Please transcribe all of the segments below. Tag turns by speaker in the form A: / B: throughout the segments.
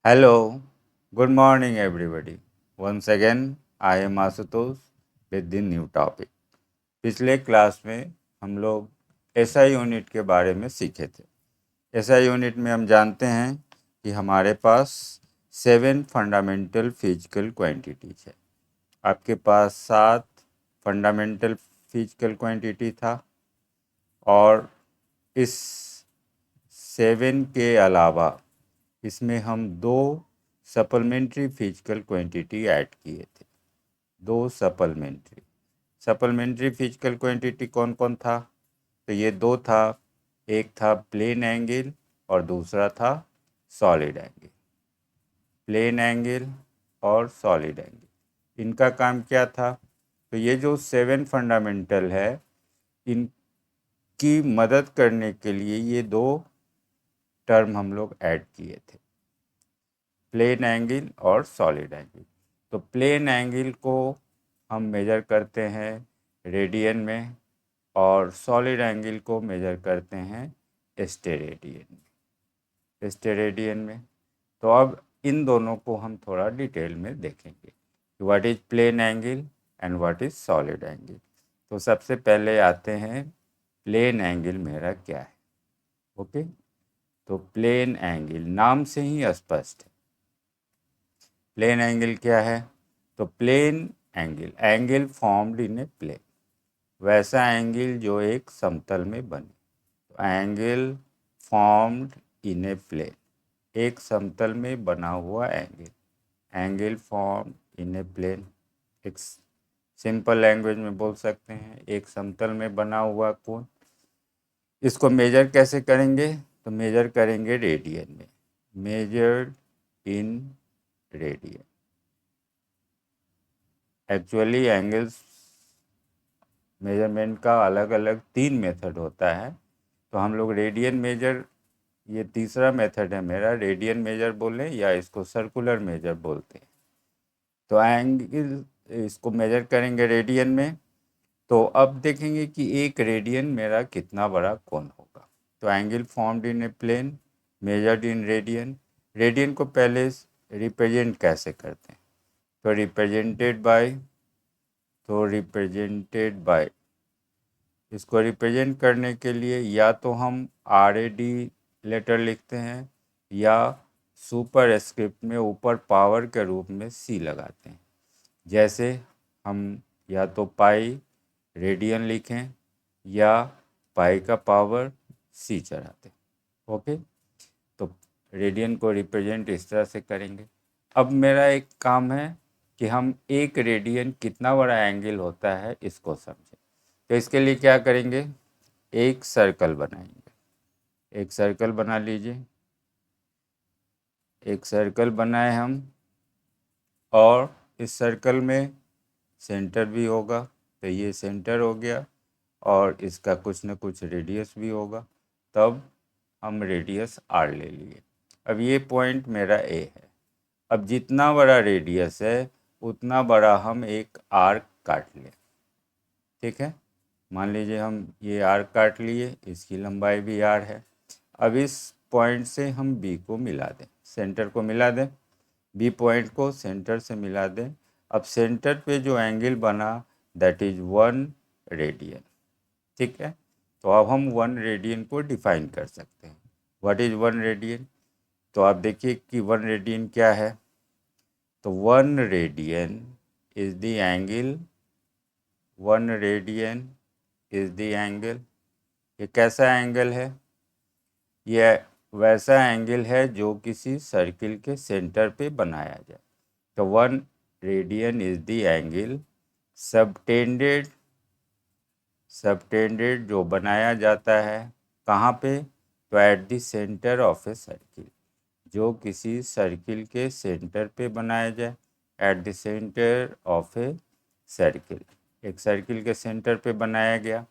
A: Hello, good morning everybody. Once again, I am Asutosh with the new topic. पिछले class में हम लोग SI unit के बारे में सीखे थे। एसआई यूनिट में हम जानते हैं कि हमारे पास 7 फंडामेंटल फिजिकल क्वांटिटीज है। आपके पास 7 फंडामेंटल फिजिकल क्वांटिटी था और इस 7 के अलावा इसमें हम 2 सप्लीमेंट्री फिजिकल क्वांटिटी ऐड किए थे। 2 सप्लीमेंट्री फिजिकल क्वांटिटी कौन कौन था? तो ये 2 था, एक था प्लेन एंगल और दूसरा था सॉलिड एंगल। प्लेन एंगल और सॉलिड एंगल, इनका काम क्या था? तो ये जो 7 फंडामेंटल है, इनकी मदद करने के लिए ये 2 टर्म हम लोग ऐड किए थे, प्लेन एंगल और सॉलिड एंगल। तो प्लेन एंगल को हम मेजर करते हैं रेडियन में और सॉलिड एंगल को मेजर करते हैं स्टेरेडियन में। तो अब इन दोनों को हम थोड़ा डिटेल में देखेंगे कि what is plane angle and what is solid angle. तो सबसे पहले आते हैं प्लेन एंगल मेरा क्या है। ओके, तो प्लेन एंगल नाम से ही स्पष्ट है। प्लेन एंगल क्या है? तो plane angle formed in a plane, वैसा एंगल जो एक समतल में बने। तो angle formed in a plane, एक समतल में बना हुआ angle formed in a plane. एक सिंपल लैंग्वेज में बोल सकते हैं, एक समतल में बना हुआ कोण। इसको मेजर कैसे करेंगे? तो मेजर करेंगे रेडियन में, measured in radian. Actually angles measurement का अलग अलग 3 मेथड होता है। तो हम लोग रेडियन मेजर, ये तीसरा मेथड है मेरा, रेडियन मेजर बोलें या इसको सर्कुलर मेजर बोलते हैं। तो एंगल इसको मेजर करेंगे रेडियन में। तो अब देखेंगे कि एक रेडियन मेरा कितना बड़ा कोण होगा। तो angle formed in a plane, measured in radian. Radian को पहले रिप्रेजेंट कैसे करते हैं? तो रिप्रेजेंटेड बाय, इसको रिप्रेजेंट करने के लिए या तो हम RAD लेटर लिखते हैं या सुपर स्क्रिप्ट में ऊपर पावर के रूप में C लगाते हैं। जैसे हम या तो पाई रेडियन लिखें या पाई का पावर C चढ़ाते हैं। ओके, तो रेडियन को रिप्रेजेंट इस तरह से करेंगे। अब मेरा एक काम है कि हम एक रेडियन कितना बड़ा एंगल होता है इसको समझें। तो इसके लिए क्या करेंगे? एक सर्कल बनाएंगे। एक सर्कल बना लीजिए। एक सर्कल बनाए हम और इस सर्कल में सेंटर भी होगा। तो ये सेंटर हो गया और इसका कुछ न कुछ रेडियस भी होगा। तब हम रेडियस R ले लिए। अब ये पॉइंट मेरा A है। अब जितना बड़ा रेडियस है उतना बड़ा हम एक आर्क काट लें। ठीक है, मान लीजिए हम ये आर्क काट लिए, इसकी लंबाई भी R है। अब इस पॉइंट से हम B को मिला दें, सेंटर को मिला दें, B पॉइंट को सेंटर से मिला दें। अब सेंटर पे जो एंगल बना दैट इज 1 रेडियन। ठीक है, तो अब हम 1 रेडियन को डिफाइन कर सकते हैं। What is 1 radian? तो आप देखिए कि 1 रेडियन क्या है। तो 1 radian is the angle, 1 radian is the angle. ये कैसा एंगल है? यह वैसा एंगल है जो किसी सर्किल के सेंटर पे बनाया जाए। तो 1 radian is the angle subtended, subtended जो बनाया जाता है कहाँ पे? तो at the centre of a circle, जो किसी सर्किल के सेंटर पे बनाया जाए। Eight the centre of a circle, एक सर्किल के सेंटर पे बनाया गया।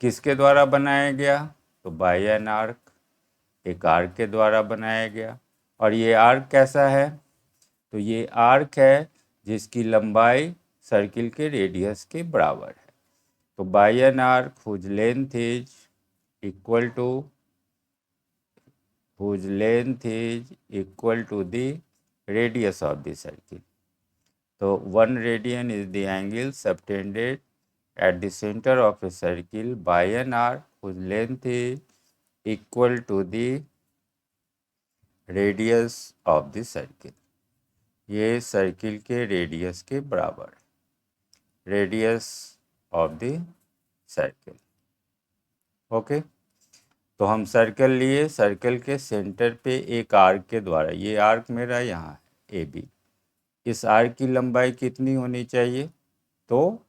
A: किसके द्वारा बनाया गया? तो बाय एन आर्क, एक आर्क के द्वारा बनाया गया। और ये आर्क कैसा है? तो ये आर्क है जिसकी लंबाई सर्किल के रेडियस के बराबर है। तो by an arc whose length is equal to, whose length is equal to the radius of the circle. So 1 radian is the angle subtended at the center of a circle by an arc whose length is equal to the radius of the circle. ये circle के radius के बराबर है, radius of the circle. Okay, तो हम circle लिए, circle के centre पे एक आर्क के द्वारा, ये आर्क मेरा यहाँ है ए बी, इस आर्क की लंबाई कितनी होनी चाहिए? तो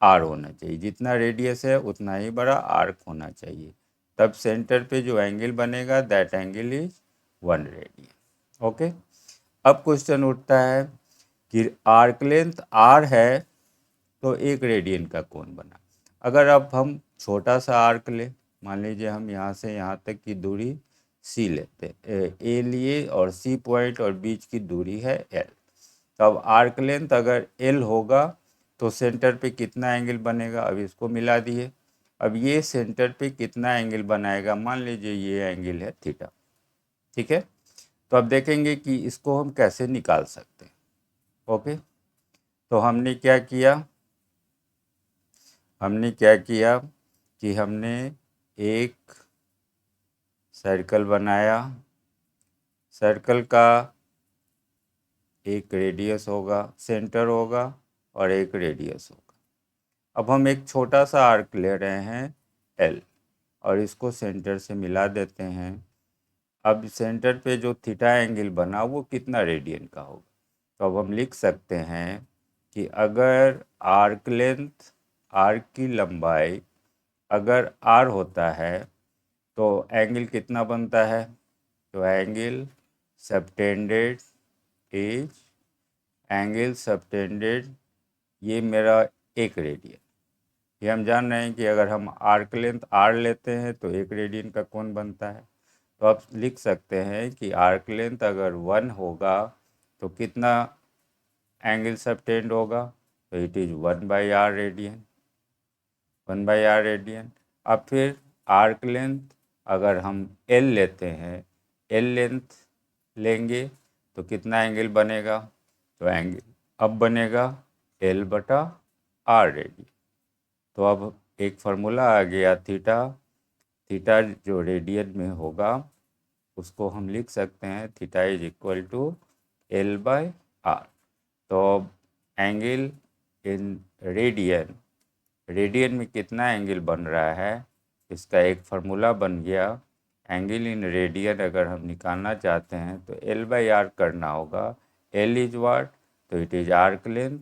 A: आर होना चाहिए, जितना रेडियस है उतना ही बड़ा आर्क होना चाहिए, तब सेंटर पे जो एंगल बनेगा that angle is 1 radian. Okay, अब क्वेश्चन उठता है कि आर्क लेंथ आर है तो 1 रेडियन का कौन बना? अगर अब हम छोटा सा आर्क ले, मान लीजिए हम यहाँ से यहाँ तक की दूरी सी लेते, ए लिए और सी पॉइंट और बीच की दूरी है एल, तो अब आर्क लेंथ अगर एल होगा तो सेंटर पे कितना एंगल बनेगा? अब इसको मिला दिए, अब ये सेंटर पे कितना एंगल बनाएगा? मान लीजिए ये एंगल है थीटा, ठीक है। तो अब देखेंगे कि इसको हम कैसे निकाल सकते हैं। ओके, तो हमने क्या किया कि हमने एक सर्कल बनाया, सर्कल का एक रेडियस होगा, सेंटर होगा और एक रेडियस होगा। अब हम एक छोटा सा आर्क ले रहे हैं एल और इसको सेंटर से मिला देते हैं। अब सेंटर पे जो थीटा एंगल बना वो कितना रेडियन का होगा? तो अब हम लिख सकते हैं कि अगर आर्क लेंथ, आर्क की लंबाई अगर आर होता है तो एंगल कितना बनता है? तो angle subtended is, angle subtended ये मेरा 1 रेडियन, ये हम जान रहे हैं कि अगर हम आर्क लेंथ आर लेते हैं तो 1 रेडियन का कोण बनता है। तो आप लिख सकते हैं कि आर्क लेंथ अगर 1 होगा तो कितना एंगल सबटेंड होगा? तो it is 1/r radian, 1/r radian. अब फिर आर्क लेंथ अगर हम एल लेते हैं, एल लेंथ लेंगे तो कितना एंगल बनेगा? तो एंगल अब बनेगा L/r रेडियन। तो अब एक फार्मूला आ गया थीटा, थीटा जो रेडियन में होगा उसको हम लिख सकते हैं theta is equal to L/r। तो एंगल इन रेडियन, रेडियन में कितना एंगल बन रहा है इसका एक फार्मूला बन गया। एंगल इन रेडियन अगर हम निकालना चाहते हैं तो L/r करना होगा। L is what? तो it is arc length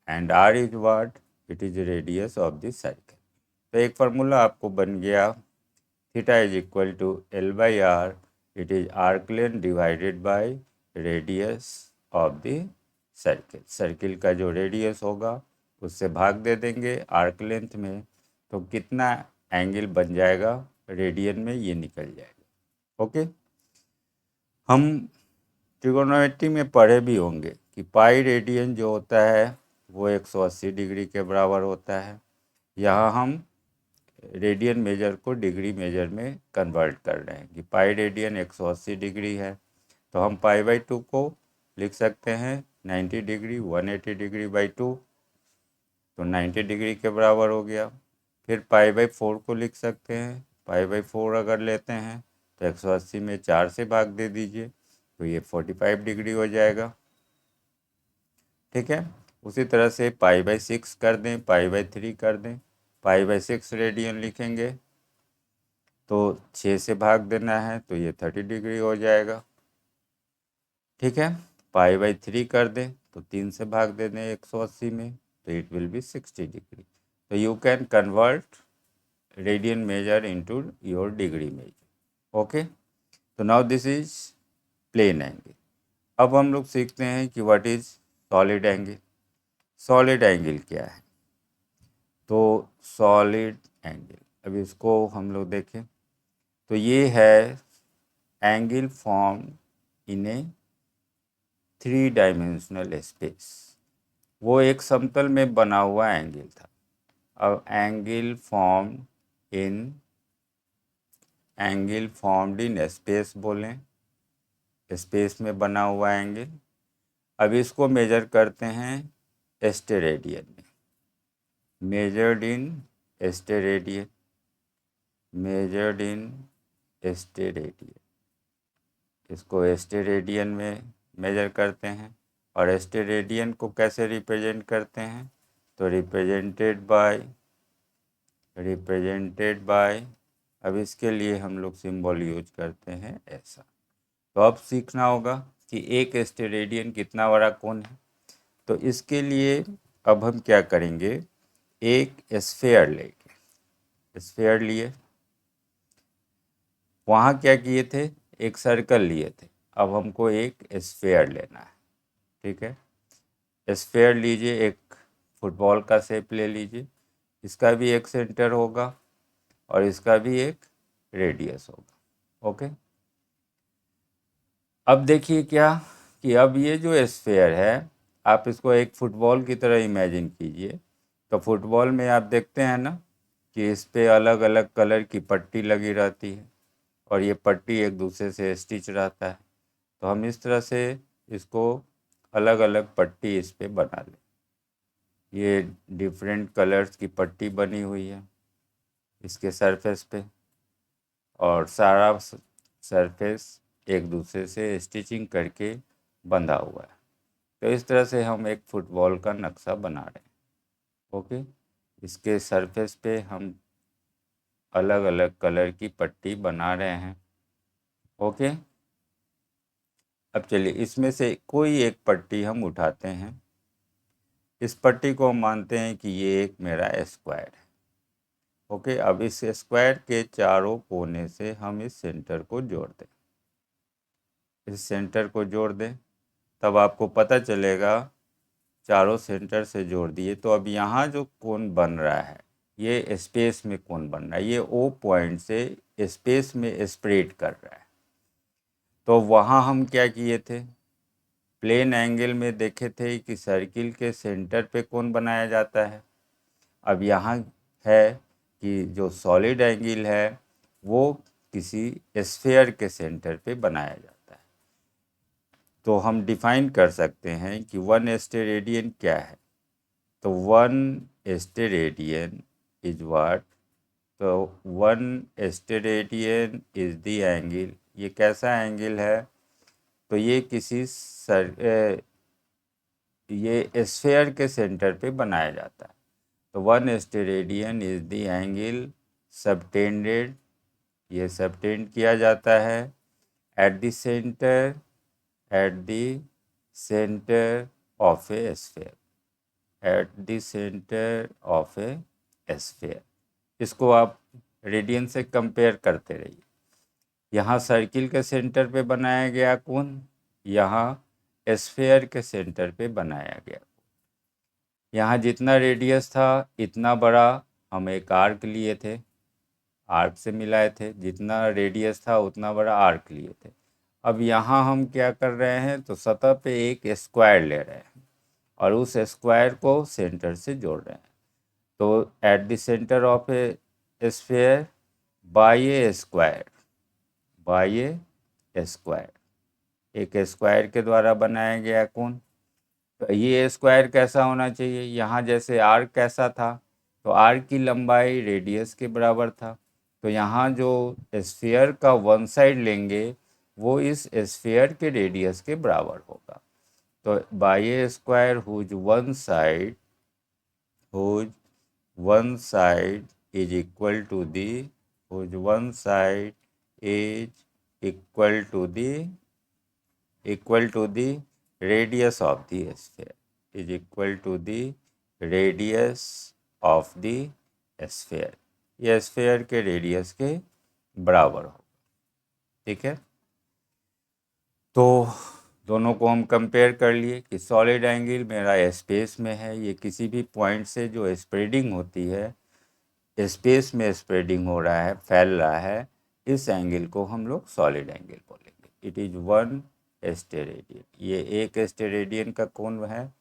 A: and r is what? It is radius of the circle. तो एक फार्मूला आपको बन गया, theta is equal to L/r, it is arc length divided by radius of the circle. Circle का जो radius होगा उससे भाग दे देंगे आर्क लेंथ में, तो कितना एंगल बन जाएगा रेडियन में ये निकल जाएगा। ओके, हम ट्रिगोनोमेट्री में पढ़े भी होंगे कि पाई रेडियन जो होता है वो 180 डिग्री के बराबर होता है। यहाँ हम रेडियन मेजर को डिग्री मेजर में कन्वर्ट कर रहे हैं कि पाई रेडियन 180 डिग्री है, तो हम π/2 को लिख सकते हैं 90 डिग्री, 180 डिग्री बाई 2, तो 90 डिग्री के बराबर हो गया। फिर π/4 को लिख सकते हैं, π/4 अगर लेते हैं तो 180 में 4 से भाग दे दीजिए तो ये 45 डिग्री हो जाएगा, ठीक है। उसी तरह से π/6 कर दें, π/3 कर दें, π/6 रेडियन लिखेंगे तो 6 से भाग देना है तो ये 30 डिग्री हो जाएगा, ठीक है। π/3 कर दें तो 3 से भाग दे दें 180 में तो इट विल बी 60 डिग्री। तो you can convert radian measure into your degree measure. Okay, तो now this is plane angle. अब हम लोग सीखते हैं कि what is solid angle. Solid angle क्या है? तो सॉलिड एंगल, अब इसको हम लोग देखें तो ये है angle form in A 3 dimensional space. वो एक समतल में बना हुआ एंगल था। अब एंगल फॉर्म्ड इन स्पेस बोलें स्पेस में बना हुआ एंगल। अब इसको मेजर करते हैं स्टेरेडियन में, measured in steradian, measured in steradian, इसको स्टेरेडियन में मेजर करते हैं। और स्टेरेडियन को कैसे रिप्रेजेंट करते हैं, तो रिप्रेजेंटेड बाय, अब इसके लिए हम लोग सिंबल यूज करते हैं ऐसा। तो अब सीखना होगा कि एक स्टेरेडियन कितना बड़ा कोण है। तो इसके लिए अब हम क्या करेंगे, एक स्फेयर लेंगे, स्फेयर लिए, वहाँ क्या किए थे, एक सर्कल लिए थे, अब हमको एक स्फेयर लेना है। ठीक है, स्फेयर लीजिए, एक फुटबॉल का शेप ले लीजिए, इसका भी एक सेंटर होगा और इसका भी एक रेडियस होगा। ओके, अब देखिए क्या कि अब ये जो स्फेयर है, आप इसको एक फुटबॉल की तरह इमेजिन कीजिए। तो फुटबॉल में आप देखते हैं ना कि इस पे अलग अलग कलर की पट्टी लगी रहती है और ये पट्टी एक दूसरे से स्टिच रहता है। तो हम इस तरह से इसको अलग अलग पट्टी इस पे बना लें। ये डिफरेंट कलर्स की पट्टी बनी हुई है इसके सरफेस पे और सारा सरफेस एक दूसरे से स्टिचिंग करके बंधा हुआ है। तो इस तरह से हम एक फुटबॉल का नक्शा बना रहे हैं। ओके, इसके सरफेस पे हम अलग अलग कलर की पट्टी बना रहे हैं। ओके, अब चलिए इसमें से कोई एक पट्टी हम उठाते हैं। इस पट्टी को हम मानते हैं कि ये एक मेरा स्क्वायर है। ओके, अब इस स्क्वायर के चारों कोने से हम इस सेंटर को जोड़ दें, इस सेंटर को जोड़ दें, तब आपको पता चलेगा, चारों सेंटर से जोड़ दिए तो अब यहाँ जो कोण बन रहा है ये स्पेस में कोण बन रहा है, ये ओ पॉइंट से स्पेस में स्प्रेड कर रहा है। तो वहाँ हम क्या किए थे, प्लेन एंगल में देखे थे कि सर्किल के सेंटर पे कोण बनाया जाता है। अब यहाँ है कि जो सॉलिड एंगल है वो किसी स्फेयर के सेंटर पे बनाया जाता है। तो हम डिफाइन कर सकते हैं कि 1 स्टेरेडियन क्या है। तो 1 स्टेरेडियन इज व्हाट, तो 1 स्टेरेडियन इज द एंगल, ये कैसा एंगल है, तो ये किसी ये स्फेयर के सेंटर पे बनाया जाता है। तो 1 steradian is the angle subtended, ये सबटेंड किया जाता है eight the centre, eight the centre of a sphere, eight the centre of a sphere. इसको आप रेडियन से कंपेयर करते रहिए। यहाँ सर्किल के सेंटर पे बनाया गया कोण, यहाँ स्फेयर के सेंटर पे बनाया गया। यहाँ जितना रेडियस था इतना बड़ा हम एक आर्क लिए थे, आर्क से मिलाए थे, जितना रेडियस था उतना बड़ा आर्क लिए थे। अब यहाँ हम क्या कर रहे हैं, तो सतह पे एक स्क्वायर ले रहे हैं और उस स्क्वायर को सेंटर से जोड़ रहे हैं। तो at the centre of a sphere by a square, by a square, एक स्क्वायर के द्वारा बनाया गया कोण। तो ये स्क्वायर कैसा होना चाहिए, यहाँ जैसे आर्क कैसा था, तो आर्क की लंबाई रेडियस के बराबर था। तो यहाँ जो स्फीयर का वन साइड लेंगे वो इस स्फीयर के रेडियस के बराबर होगा। तो by a square whose one side is equal to the, whose one side is equal to the radius of the sphere, is equal to the radius of the sphere, ये sphere के radius के बराबर होगा। ठीक है, तो दोनों को हम कंपेयर कर लिए कि सॉलिड एंगल मेरा स्पेस में है, ये किसी भी पॉइंट से जो स्प्रेडिंग होती है, स्पेस में स्प्रेडिंग हो रहा है, फैल रहा है, इस एंगल को हम लोग सॉलिड एंगल बोलेंगे। इट इज़ 1 स्टेरेडियन, ये एक स्टेरेडियन का कोण है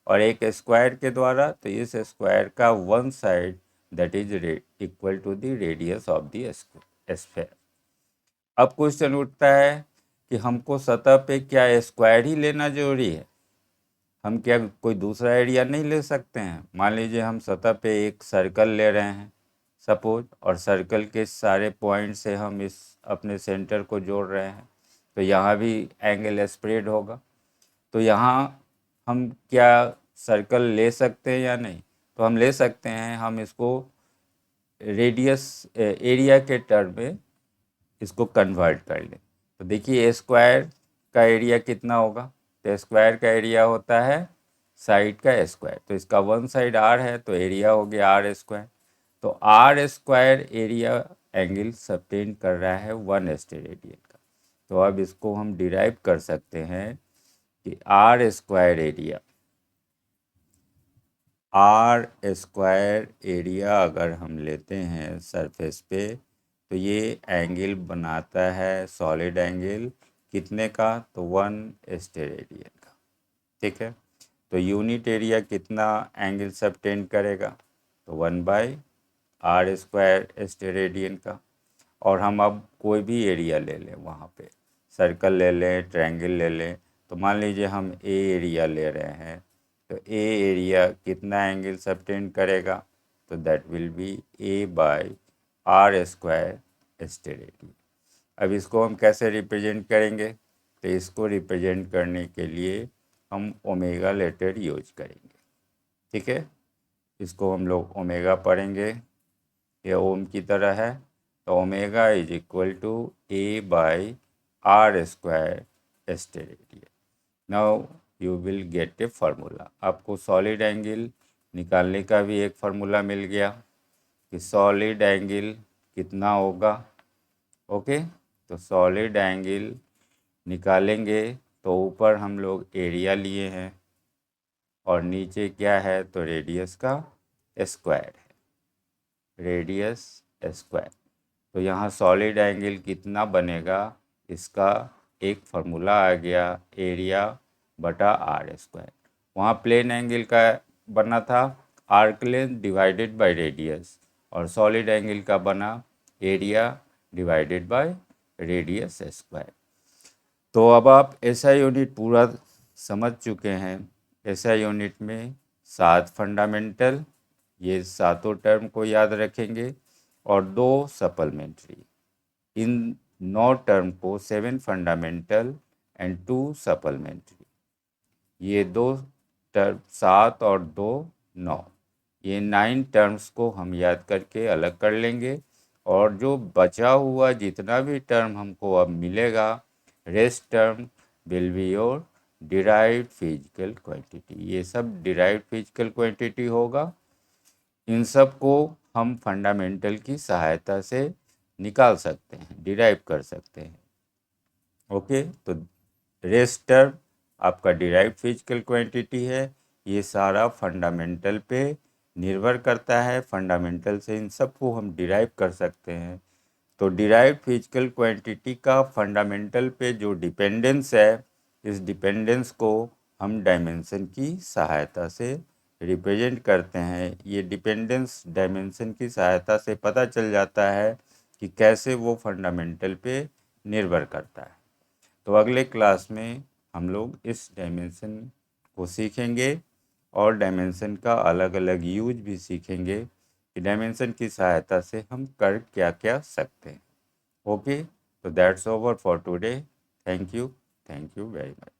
A: और एक स्क्वायर के द्वारा, तो इस स्क्वायर का one side that is equal to the radius of the sphere. अब क्वेश्चन उठता है कि हमको सतह पे क्या स्क्वायर ही लेना जरूरी है, हम क्या कोई दूसरा एरिया नहीं ले सकते हैं। मान लीजिए हम सतह पे एक सर्कल ले रहे हैं सपोज, और सर्कल के सारे पॉइंट से हम इस अपने सेंटर को जोड़ रहे हैं, तो यहाँ भी एंगल स्प्रेड होगा। तो यहाँ हम क्या सर्कल ले सकते हैं या नहीं? तो हम ले सकते हैं। हम इसको रेडियस एरिया के टर्म में इसको कन्वर्ट कर लें। तो देखिए स्क्वायर का एरिया कितना होगा? तो स्क्वायर का एरिया होता है साइड का स्क्वायर। तो इसका वन साइड आर है तो एरिया हो गया आर स्क्वायर। तो r square area angle subtend कर रहा है 1 स्टेरेडियन का। तो अब इसको हम डिराइव कर सकते हैं कि आर स्क्वायर एरिया अगर हम लेते हैं सरफेस पे, तो ये एंगल बनाता है सॉलिड एंगल कितने का? तो 1 स्टेरेडियन का। ठीक है, तो यूनिट एरिया कितना एंगल सबटेंड करेगा? तो 1/r² स्टेरेडियन का। और हम अब कोई भी एरिया ले लें, वहाँ पे सर्कल ले लें, ट्रायंगल ले लें। तो मान लीजिए हम ए एरिया ले रहे हैं, तो ए एरिया कितना एंगल सबटेंड करेगा? तो that will be a/r² steradian. अब इसको हम कैसे रिप्रेजेंट करेंगे? तो इसको रिप्रेजेंट करने के लिए हम ओमेगा लेटर यूज करेंगे। ठीक है, इसको हम लोग ओमेगा पढ़ेंगे, ये ओम की तरह है। तो omega is equal to a/r² steradian. Now you will get a formula. आपको सॉलिड एंगल निकालने का भी एक फार्मूला मिल गया कि सॉलिड एंगल कितना होगा। ओके, तो सॉलिड एंगल निकालेंगे तो ऊपर हम लोग एरिया लिए हैं और नीचे क्या है? तो रेडियस का स्क्वायर है, रेडियस स्क्वायर। तो यहाँ सॉलिड एंगल कितना बनेगा? इसका एक फार्मूला आ गया, एरिया बटा r²। वहाँ प्लेन एंगल का बना था arc length divided by radius, और सॉलिड एंगल का बना area divided by radius square. तो अब आप एसआई यूनिट पूरा समझ चुके हैं। एसआई यूनिट में 7 फंडामेंटल, ये सातों टर्म को याद रखेंगे, और 2 सप्लीमेंट्री। इन 9 टर्म को 7 फंडामेंटल एंड 2 सप्लीमेंट्री, ये 2 टर्म 7 और 2 9, ये 9 टर्म्स को हम याद करके अलग कर लेंगे। और जो बचा हुआ जितना भी टर्म हमको अब मिलेगा, rest term will be your derived physical quantity. ये सब डिराइव्ड फिजिकल क्वांटिटी होगा। इन सब को हम फंडामेंटल की सहायता से निकाल सकते हैं, डिराइव कर सकते हैं। ओके, तो रेस्ट टर्म आपका डिराइव्ड फिजिकल क्वांटिटी है। ये सारा फंडामेंटल पे निर्भर करता है। फंडामेंटल से इन सब को हम डिराइव कर सकते हैं। तो डिराइव्ड फिजिकल क्वांटिटी का फंडामेंटल पे जो डिपेंडेंस है, इस डिपेंडेंस को हम डायमेंशन की सहायता से रिप्रेजेंट करते हैं। ये डिपेंडेंस डायमेंशन की सहायता से पता चल जाता है कि कैसे वो फंडामेंटल पे निर्भर करता है। तो अगले क्लास में हम लोग इस डायमेंशन को सीखेंगे और डायमेंशन का अलग अलग यूज भी सीखेंगे कि डायमेंशन की सहायता से हम कर क्या क्या सकते हैं। ओके, तो that's over for today. Thank you very much.